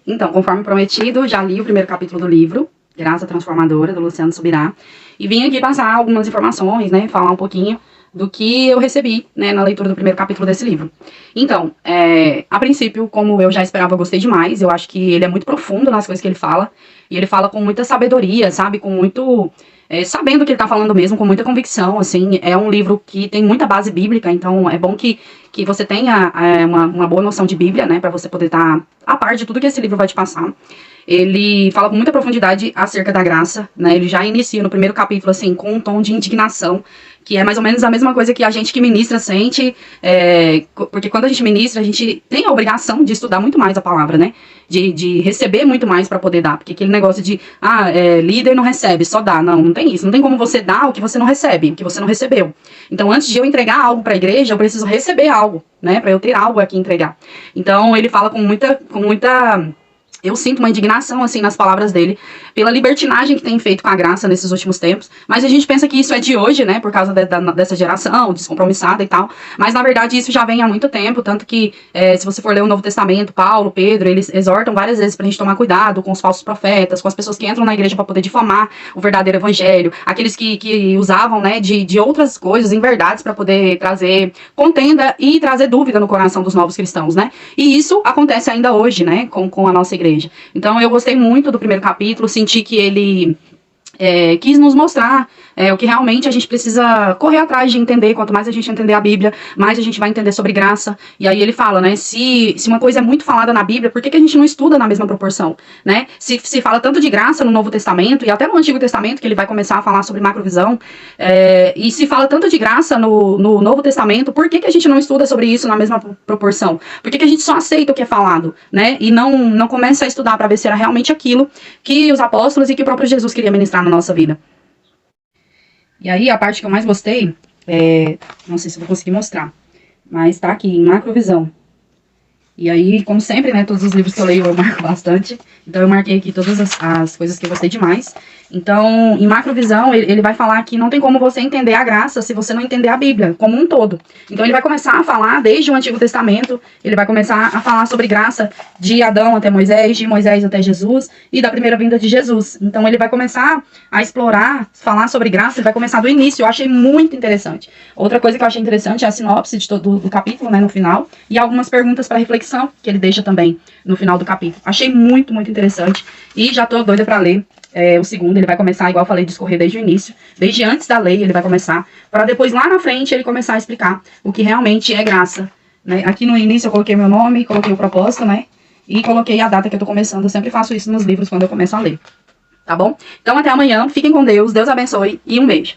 Então, conforme prometido, já li o primeiro capítulo do livro, Graça Transformadora, do Luciano Subirá, e vim aqui passar algumas informações, né, falar um pouquinho do que eu recebi, né, na leitura do primeiro capítulo desse livro. Então, a princípio, como eu já esperava, eu gostei demais. Eu acho que ele é muito profundo nas coisas que ele fala, e ele fala com muita sabedoria, sabe, com muito... sabendo o que ele tá falando mesmo, com muita convicção, assim. É um livro que tem muita base bíblica, então é bom que você tenha uma boa noção de Bíblia, né, pra você poder estar a par de tudo que esse livro vai te passar. Ele fala com muita profundidade acerca da graça, né, ele já inicia no primeiro capítulo, assim, com um tom de indignação, que é mais ou menos a mesma coisa que a gente que ministra sente, porque quando a gente ministra, a gente tem a obrigação de estudar muito mais a palavra, né, de receber muito mais para poder dar, porque aquele negócio de, líder não recebe, só dá, não tem isso, não tem como você dar o que você não recebe, o que você não recebeu. Então, antes de eu entregar algo para a igreja, eu preciso receber algo, né, para eu ter algo aqui entregar. Então, ele fala com muita eu sinto uma indignação, assim, nas palavras dele, pela libertinagem que tem feito com a graça nesses últimos tempos, mas a gente pensa que isso é de hoje, né, por causa dessa geração descompromissada e tal, mas na verdade isso já vem há muito tempo, tanto que, se você for ler o Novo Testamento, Paulo, Pedro, eles exortam várias vezes pra gente tomar cuidado com os falsos profetas, com as pessoas que entram na igreja para poder difamar o verdadeiro evangelho, aqueles que usavam, né, de outras coisas, inverdades, para poder trazer contenda e trazer dúvida no coração dos novos cristãos, né, e isso acontece ainda hoje, né, com a nossa igreja. Então eu gostei muito do primeiro capítulo, senti que ele quis nos mostrar o que realmente a gente precisa correr atrás de entender. Quanto mais a gente entender a Bíblia, mais a gente vai entender sobre graça. E aí ele fala, né, se uma coisa é muito falada na Bíblia, por que a gente não estuda na mesma proporção, né? Se fala tanto de graça no Novo Testamento, e até no Antigo Testamento, que ele vai começar a falar sobre macrovisão, e se fala tanto de graça no Novo Testamento, por que a gente não estuda sobre isso na mesma proporção? Por que a gente só aceita o que é falado, né? E não começa a estudar para ver se era realmente aquilo que os apóstolos e que o próprio Jesus queria ministrar na nossa vida. E aí, a parte que eu mais gostei, não sei se eu vou conseguir mostrar, mas tá aqui, em macrovisão. E aí, como sempre, né, todos os livros que eu leio eu marco bastante. Então eu marquei aqui todas as coisas que eu gostei demais. Então, em macrovisão, ele vai falar que não tem como você entender a graça se você não entender a Bíblia como um todo. Então ele vai começar a falar, desde o Antigo Testamento, ele vai começar a falar sobre graça de Adão até Moisés, de Moisés até Jesus e da primeira vinda de Jesus. Então ele vai começar a explorar, falar sobre graça, ele vai começar do início. Eu achei muito interessante. Outra coisa que eu achei interessante é a sinopse do capítulo, né, no final, e algumas perguntas para reflexão que ele deixa também no final do capítulo. Achei muito, muito interessante e já tô doida para ler o segundo. Ele vai começar, igual eu falei, a discorrer desde o início, desde antes da lei ele vai começar, para depois lá na frente ele começar a explicar o que realmente é graça, né? Aqui no início eu coloquei meu nome, coloquei o propósito, né, e coloquei a data que eu tô começando. Eu sempre faço isso nos livros quando eu começo a ler, tá bom? Então até amanhã, fiquem com Deus, Deus abençoe e um beijo.